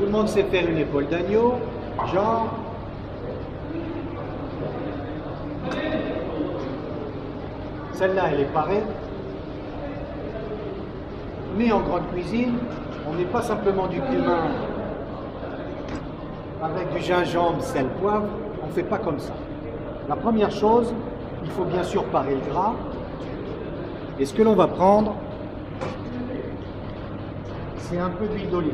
le monde sait faire une épaule d'agneau, genre. Celle-là, elle est parée. Mais en grande cuisine, on n'est pas simplement du cumin avec du gingembre, sel, poivre. On ne fait pas comme ça. La première chose, il faut bien sûr parer le gras. Et ce que l'on va prendre, c'est un peu d'huile d'olive.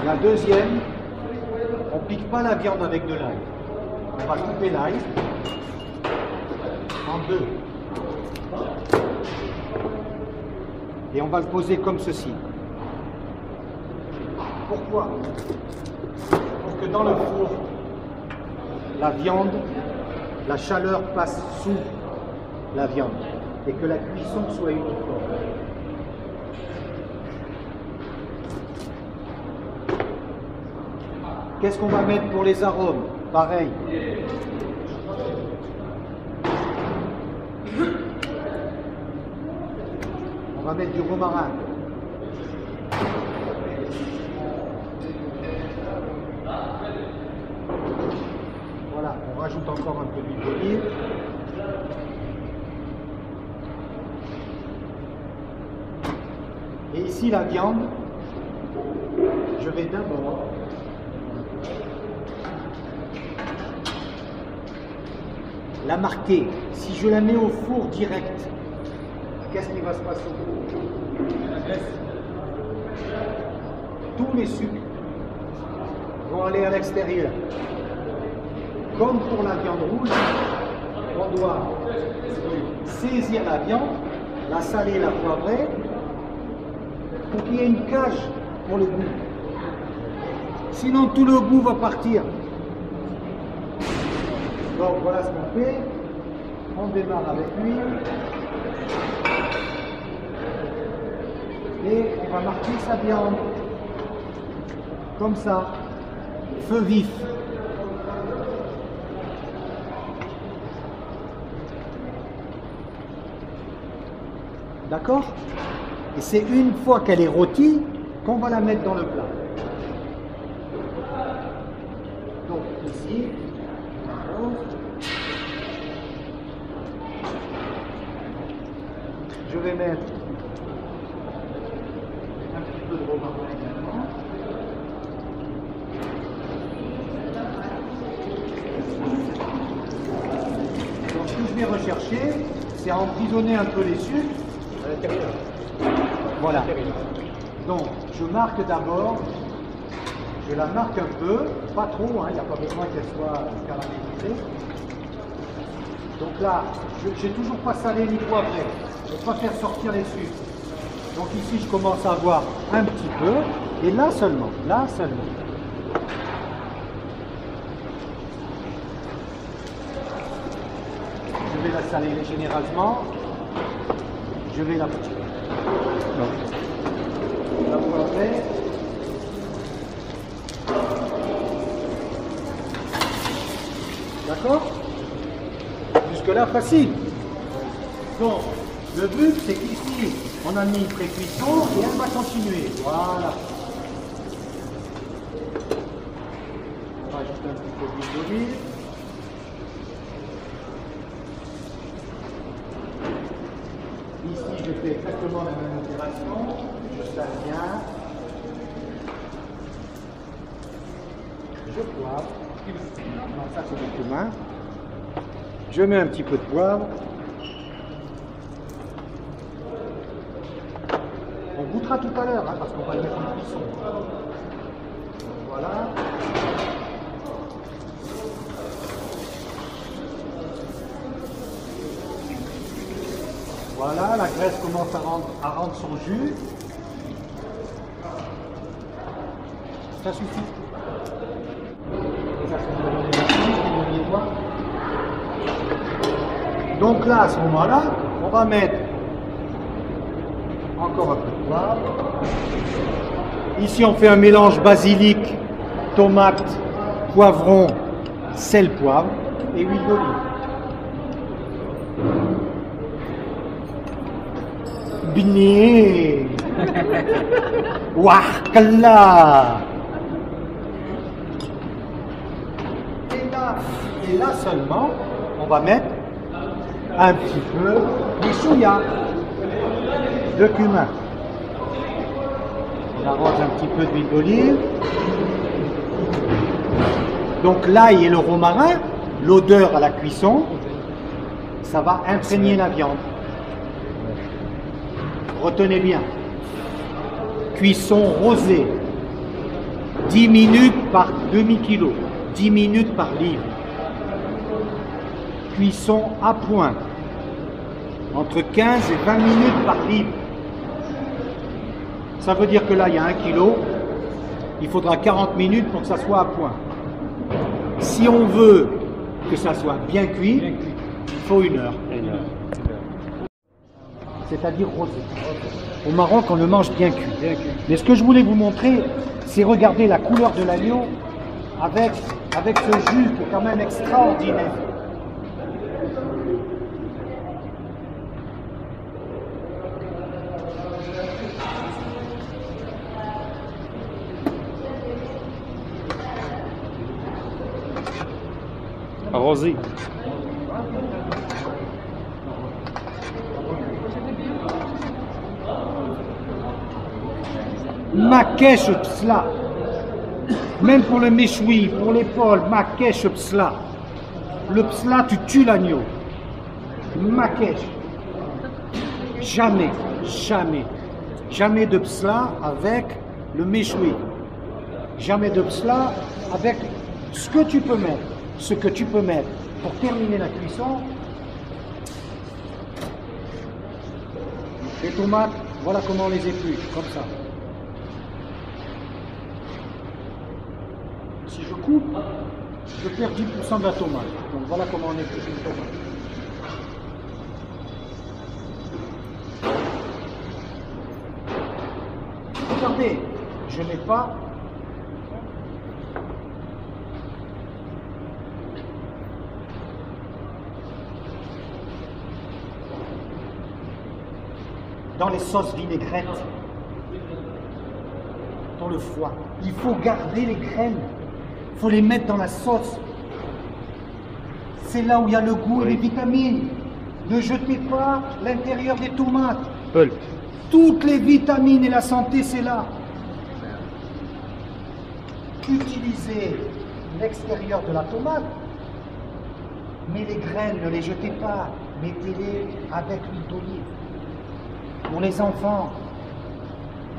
La deuxième, on ne pique pas la viande avec de l'ail. On va couper l'ail en deux. Et on va le poser comme ceci. Pourquoi? Pour que dans le four, la viande, la chaleur passe sous la viande et que la cuisson soit uniforme. Qu'est-ce qu'on va mettre pour les arômes? Pareil. On va mettre du romarin. Voilà, on rajoute encore un peu d'huile d'olive. Et ici la viande, je vais d'abord la marquer. Si je la mets au four direct, qu'est-ce qui va se passer? Tous les sucres vont aller à l'extérieur. Comme pour la viande rouge, on doit saisir la viande, la saler, la poivrer, pour qu'il y ait une cage pour le goût. Sinon, tout le goût va partir. Donc voilà ce qu'on fait. On démarre avec l'huile. Et on va marquer sa viande. Comme ça. Feu vif. D'accord? Et c'est une fois qu'elle est rôtie qu'on va la mettre dans le plat. Donc ici, je vais mettre un petit peu de romarin également. Donc ce que je vais rechercher, c'est à emprisonner un peu les sucres à l'intérieur. Voilà. Donc je marque d'abord, je la marque un peu, pas trop, il n'y a pas besoin qu'elle soit caramélisée. Donc là, je n'ai toujours pas salé ni poivré. Je ne vais pas faire sortir les sucres. Donc ici, je commence à voir un petit peu. Et là seulement, là seulement. Je vais la saler généreusement. Je vais la poivrer. D'accord? Jusque-là, facile. Donc, le but, c'est qu'ici, on a mis une pré-cuisson et elle va continuer. Voilà. On rajoute un petit peu d'huile d'olive. Ici, je fais exactement la même opération. Je sale bien. Je poivre. Non, ça, c'est le cumin. Je mets un petit peu de poivre. On goûtera tout à l'heure, parce qu'on va le mettre en cuisson. Voilà. Voilà, la graisse commence à rendre son jus. Ça suffit. Et ça suffit. Donc là, à ce moment-là, on va mettre encore un peu de poivre. Ici, on fait un mélange basilic, tomate, poivron, sel, poivre et huile d'olive. Bien. Wahkalla. Et là seulement, on va mettre un petit peu de chouïa, de cumin. On arrose un petit peu d'huile d'olive. Donc l'ail et le romarin, l'odeur à la cuisson, ça va imprégner la viande. Retenez bien. Cuisson rosée. 10 minutes par demi-kilo. 10 minutes par livre. Cuisson à point. Entre 15 et 20 minutes par livre. Ça veut dire que là, il y a 1 kilo. Il faudra 40 minutes pour que ça soit à point. Si on veut que ça soit bien cuit, il faut 1 heure. C'est-à-dire rosé. Au Maroc, on le mange bien cuit. Mais ce que je voulais vous montrer, c'est regarder la couleur de l'agneau avec ce jus qui est quand même extraordinaire. Arrosé. Makesh psla. Même pour le méchoui, pour l'épaule, makesh psla. Le psla, tu tues l'agneau. Makesh. Jamais, jamais, jamais de psla avec le méchoui. Jamais de psla avec ce que tu peux mettre. Ce que tu peux mettre pour terminer la cuisson. Les tomates, voilà comment on les épluche, comme ça. Si je coupe, je perds 10% de la tomate. Donc voilà comment on épluche une tomate. Regardez, je n'ai pas dans les sauces vinaigrettes, dans le foie. Il faut garder les graines, il faut les mettre dans la sauce. C'est là où il y a le goût et les vitamines. Ne jetez pas l'intérieur des tomates. Paul. Toutes les vitamines et la santé, c'est là. Utilisez l'extérieur de la tomate, mais les graines, ne les jetez pas. Mettez-les avec l'huile d'olive. Pour les enfants,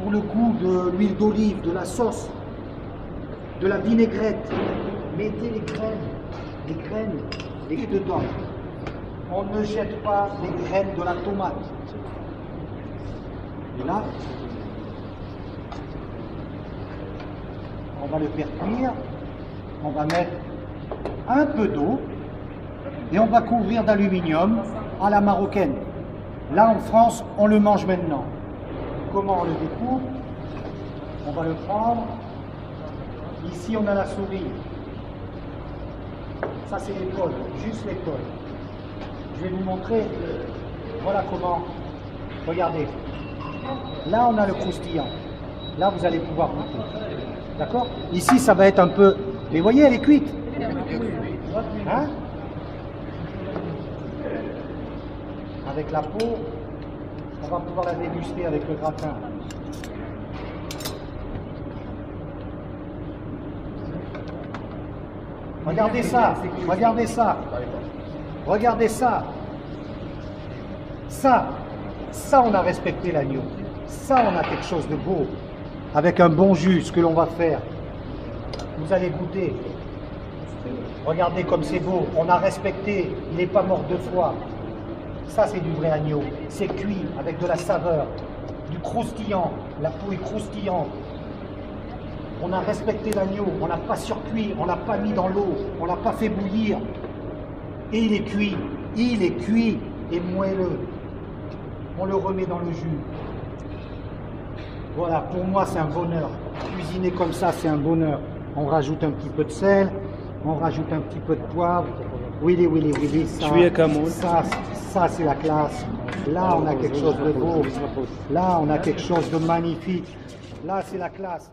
pour le goût de l'huile d'olive, de la sauce, de la vinaigrette, mettez les graines dedans. On ne jette pas les graines de la tomate. Et là, on va le faire cuire, on va mettre un peu d'eau et on va couvrir d'aluminium à la marocaine. Là, en France, on le mange maintenant. Comment on le découpe? On va le prendre. Ici, on a la souris. Ça, c'est l'épaule, juste l'épaule. Je vais vous montrer. Voilà comment. Regardez. Là, on a le croustillant. Là, vous allez pouvoir goûter. D'accord? Ici, ça va être un peu... Mais vous voyez, elle est cuite. Hein? Avec la peau, on va pouvoir la déguster avec le gratin. Regardez ça, regardez ça, regardez ça. Ça on a respecté l'agneau. Ça on a quelque chose de beau. Avec un bon jus, ce que l'on va faire. Vous allez goûter. Regardez comme c'est beau. On a respecté, il n'est pas mort 2 fois. Ça, c'est du vrai agneau. C'est cuit avec de la saveur, du croustillant. La peau est croustillante. On a respecté l'agneau. On n'a pas surcuit. On l'a pas mis dans l'eau. On l'a pas fait bouillir. Et il est cuit. Il est cuit et moelleux. On le remet dans le jus. Voilà, pour moi, c'est un bonheur. Cuisiner comme ça, c'est un bonheur. On rajoute un petit peu de sel. On rajoute un petit peu de poivre. Oui, ça c'est la classe. Là, on a quelque chose de beau. Là, on a quelque chose de magnifique. Là, c'est la classe.